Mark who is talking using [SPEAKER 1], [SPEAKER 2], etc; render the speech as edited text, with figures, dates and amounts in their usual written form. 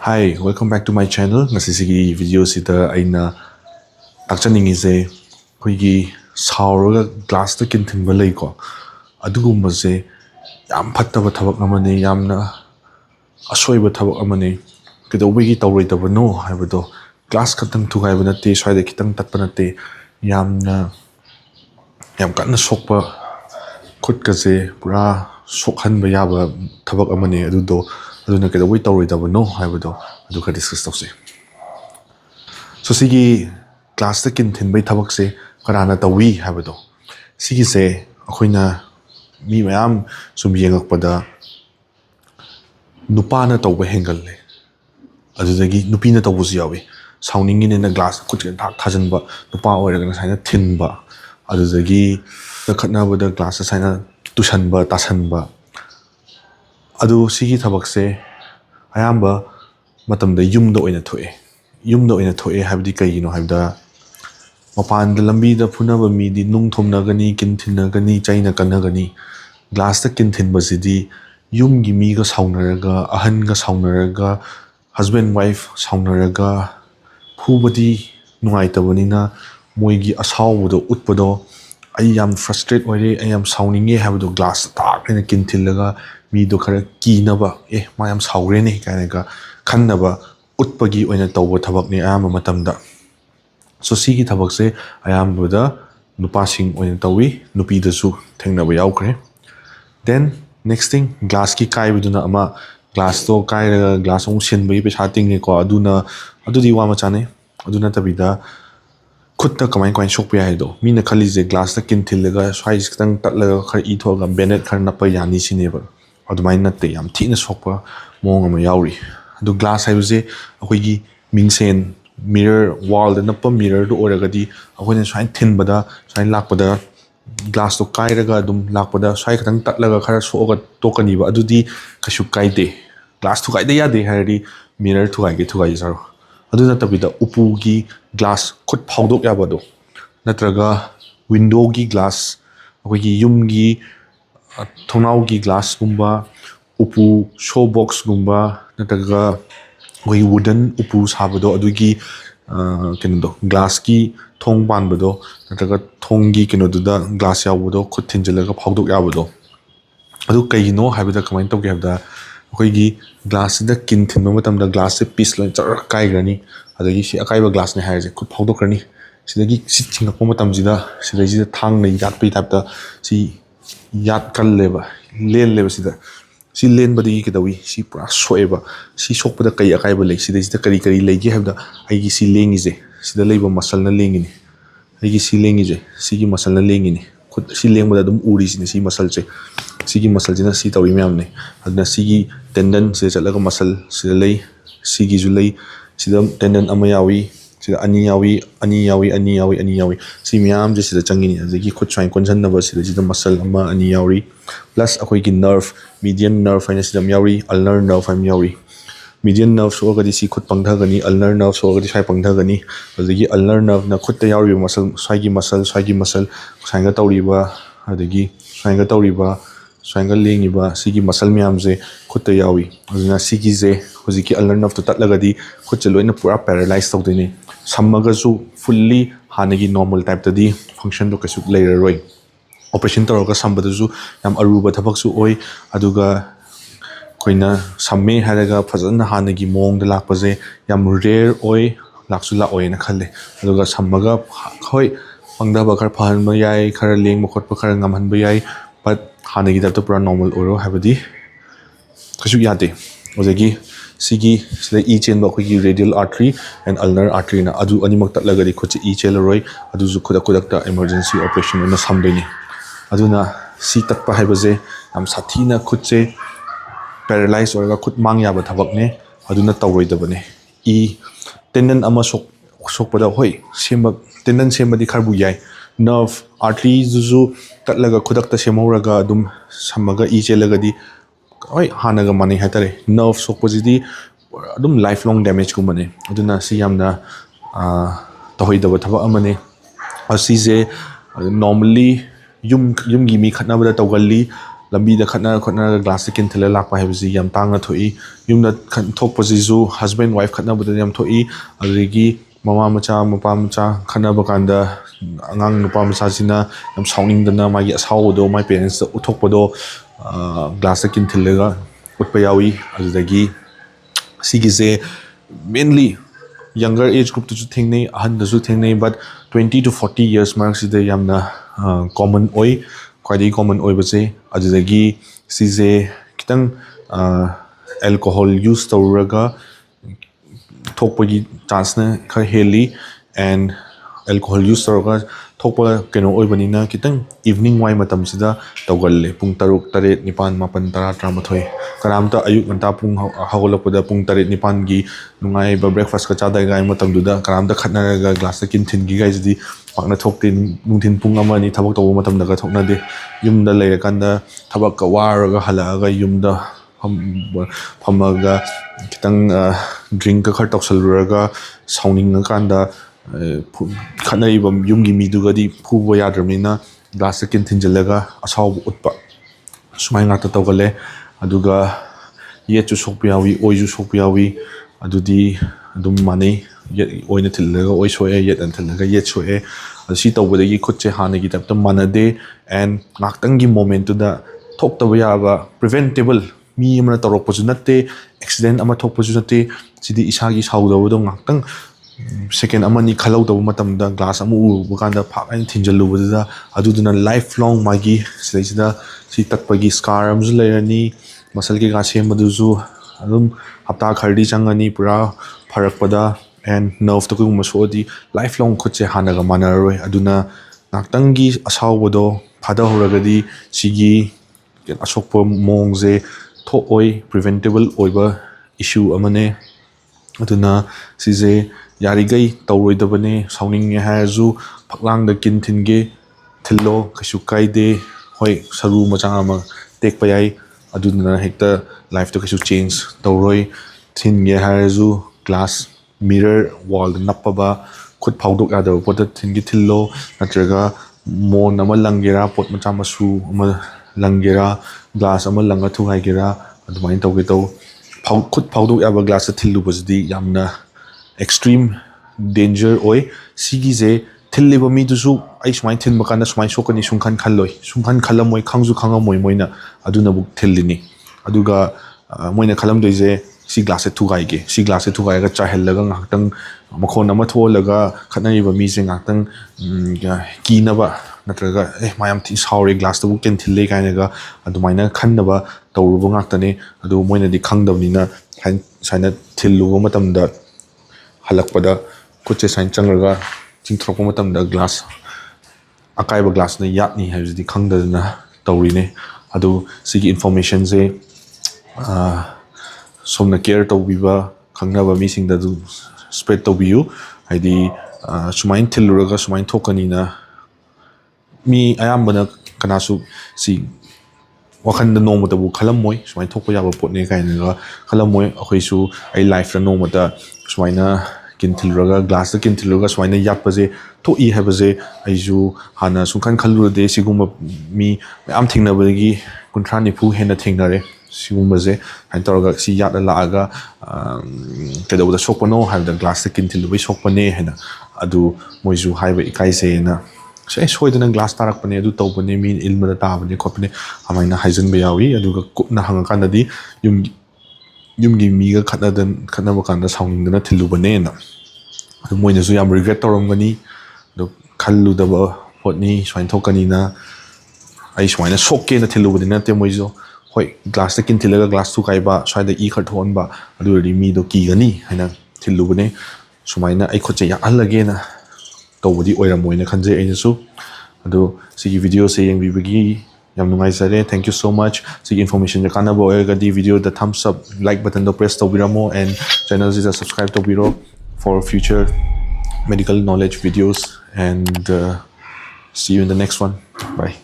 [SPEAKER 1] Hi, welcome back to my channel. Ngasigi video sida aina takchaningi koigi sauraga glass ta kinthingba lei ko adugumba se yam phattaba thabak amane yamna asoiba thabak amane kedawigi tawroidabano haibado glass khatang thugaiba natte swaida khitang tatpa natte yamna yam kanna sokpa khut ka se pura sokhanba yaba thabak amane aduna kedawai tawroidabano haibado adu ka discuss tawse so sigi glass ta kin thin bai thabak se karana tawi haibado sigi se akhoina mi mayam sum yengakpada nupa na tawba hengal le adudagi nupi na tawbu yawi sauningi ne glass khut thak thajanba nupa oiraga saina thinba adudagi khatna bada glass saina tusanba tasanba adu sigi thabak se ayamba matamda yumda oina thoe habdi kayino habda mapan da lambi da phunaba mi di nung thomna gani kin thinna gani chaina kana gani glass ta kin thin basidi yum gi mi ga saunaraga ahan ga saunaraga husband wife saunaraga phubadi nungai tabanina moigi asaoba do utpado I am frustrated oire I am sauninge habdo glass tak ne kin thillaga mi do khara kinaba ma yam saure ne kainaga khannaba utpagi oina tawba thabak ni ayam matamda so sigi thabak se ayam boda nupa sing oina tawi nupi da su thengnaba yaukre then next thing glass ki kai biduna ama glass to kai glass ong sin bai pe sating ne ko adudi wa ma chane aduna tabida khutta kamai kain shok pe do mina khali je glass ta kin thillaga size kitang tatlaga khar I thoga benet khar na pa yani sineba adumai natte yam thina sokpa mong ama yauri adu glass hai je akoigi mingsen mirror wall da napa mirror do oragadi akoina swain thinbada swain lakpada glass to kairaga adum lakpada swai kitang tatlaga khar soga tokani ba adudi kashu kaide glass thu kaide yade hari mirror thu kai zaro aduna tabida upu gi glass khut phawdok yabado natraga window gi glass akoigi yum gi thonau gi glass gumba upu show box gumba natraga koi wooden upu sabado adugi kendo glass ki thong banbado natraga thong gi keno duda glass yawado khut thinjalaga phawdok yabado adu kaino habida kamai tawge habda akoigi glass da kin thinba matamda glass se piece loi char kai grani adagi si akaiba glass ne haije khut phawdok krani sidagi sit thingakpa matamjida sidagi thang nei yat pe type da si yat kal leba len leba sida si len badi ki dawi si pura soeba si sokpada kai akaiba lei sidagi kari leigi habda aigi si lengi je sida leiba masal na lengi ni aigi si lengi je sigi masal na lengi ni khut si lengba dum uri si masal che sigi masal jina si tawi myam ne adna sigi tendon se chalaga masal sida lei sigi ju lei sida tendon ama yawi sida ani yawi si myam je sida changini adagi khut chain konjan na ba sida masal ama ani yawi plus akoi ki nerve median nerve aina sida yawi ulnar nerve am yawi median nerve so gadi si khut pangtha gani ulnar nerve so gadi sai pangtha gani adagi ulnar nerve na khut ta yawi muscle swagi muscle sanga tawriba adagi sanga tawriba sanga lengiba sigi muscle myam je khut ta yawi aduna sigi je hojiki ulnar nerve to tatlagadi khut che loina pura paralyzed tawdini sammaga su fully hanagi normal type ta di function do kasu leiraroi operation toroga sambada su yam aruba thabak su oi aduga koina samme haraga fazana hanagi mong da lakpaje yam rare oi laksu la oi na khalle aduga sammaga khoi pangda ba khar phan ma yai khar leng ma khot pa khar ngam han ba yai but hanagi da to pura normal oro habadi kasu yate ojagi sigi sila e chain ba khoi radial artery and ulnar artery na adu animak tatlagadi khochi e cheloroi adu ju khodak ta emergency operation na samdeni aduna si tatpa haibaje am sathina khutche paralyzed or khut mangya ba thabak ne aduna tawroidabane e tendon ama sokpada hoi semba tendon sembadi kharbu yai nerve artery ju tatlaga khodak ta semhoraga adum samaga e chelagadi hoi hanaga mani hatare nerve sokpajidi adum lifelong damage kumane aduna si yamna tohoidaba thaba amane asije normally yum gi mi khatna bada tawgalli lambi da khotna glass kin thile lakpa haibsi yam tangna thoi yumda thokpa jisu husband wife khatna bada yam thoi adigi mama macha khana bakanda angang nupa macha sina yam sauning dana magi asau do my parents uthokpa do glass kin thilega utpa yawi adagi sigize mainly younger age group to thingnei ahan da su thingnei but 20 to 40 years mark sida yamna common oi quite common oi base adagi size kitang alcohol use tawraga thokpagi chance na khar heli and alcohol use tawraga thokpa keno oi banina kitang evening wai matam sida tawgalle pung taruk tare nipan mapan tara tramathoi karamta ayuk nganta pung hagolapada pung tare nipan gi nungai ba breakfast ka chadai gai matam duda karamta khatna ga glass kin thin gi gai jidi pakna thoktin nungthin pung amani thabak taw matam daga thokna de yumda leira kanda thabak ka waraga halaga yumda phamaga kitang drink ka khar tawsalraga sauning kanda khanai bam yumgi miduga di phuba yadramina glass kin thinjalaga Asaoba utpa sumai ngata tawgale aduga ye chu sokpiawi oi ju sokpiawi adudi adum mane ye oina thillaga oi soe ye an thillaga ye soe si tawbadagi khutche hanagi tapta manade and ngaktang gi moment to da thoktawa yaba preventable mi amna tarokpa ju natte accident ama thokpa ju natte sidi isagi saudawa do ngaktang second amani khalau daw matam da glass amu bukanda phak an thinjalu da aduduna lifelong magi sida si tatpagi scar amzu lerani masal ke ga sem maduzu adum hapta khardi changani pura pharakpada and nerve to kuma sodi lifelong khutche hanaga manaroi aduna naktangi Asaoba do phada horagadi sigi asokpa mongje thoi preventable oiba issue amane aduna size yarigai tawroidabane sauning hazu phaklang da kin thinge thillo kasu kaide hoi saru macha ama tekpa yai aduna hekta life to kasu change tawroi thinge hazu glass mirror wall nappa khut phawdok yada pot thingi thillo natraga mon ama langera pot macha masu ama langera glass ama langa thugai gera adumain tawge taw khut phawdok yaba glass thillu bajdi yamna extreme danger oi sigi je thilliba mi dusu ai smai thin bakana smai sokani sungkhan khalamoi khangju khangamoi moina aduna buk thillini aduga moina khalam doije si glass e thugai ga chahellaga ngaktang makhon ama tholaga khanai ba mi je ngaktang kinaba natraga mayam thi sauri glass to ken thille kaina ga adumaina khanaba tawruba ngaktane adu moina di khangdawnina saina thilluba matamda halakpada kuche sain changraga chingthropa matamda glass akaiba glass na yatni haibdi khangdana tawrine adu sigi information je somna care tawbiba khangnaba mi singda du spread tawbiu haidi sumain thiluraga sumain thokani na mi ayambana kanasu si wakhanda nomata bu khalamoi sumain thokpa yaba potne kaina khalamoi akhoisu ai life ra nomata sumaina kinthilraga glass kinthilraga sumaina yatpaje thoi habaje aiju hana sungkhan khalurde siguma mi am thingnabagi kunthra nifu hena thingnare sigumbaje hain tawraga si yatla laaga kedawda sokpano habda glass kinthilbai sokpane hena adu moiju haiba ikaise na soidana glass tarakpane adu tawpane mi ilmada tabane khopne amaina haijanbe yawi aduga kupna hangakandadi yumgi miga khana bakanda sauningdana thilubane na adu moina su yam regret tawramgani do khallu daba potni swain thokani na ai swaina sokke na thilubani na te moijo hoi glass kin thilaga glass tu kaiba swaida I khar thon ba adu ri mi do ki gani haina thilubane sumaina ai khoche ya alage na tawbudi oiramoina khanje ainasu adu sigi video se yengbibagi yam nungai sare thank you so much sigi information ja kana bo ga di video the thumbs up like button do press tawbiramo and channel is subscribe tawbiro for future medical knowledge videos and see you in the next one bye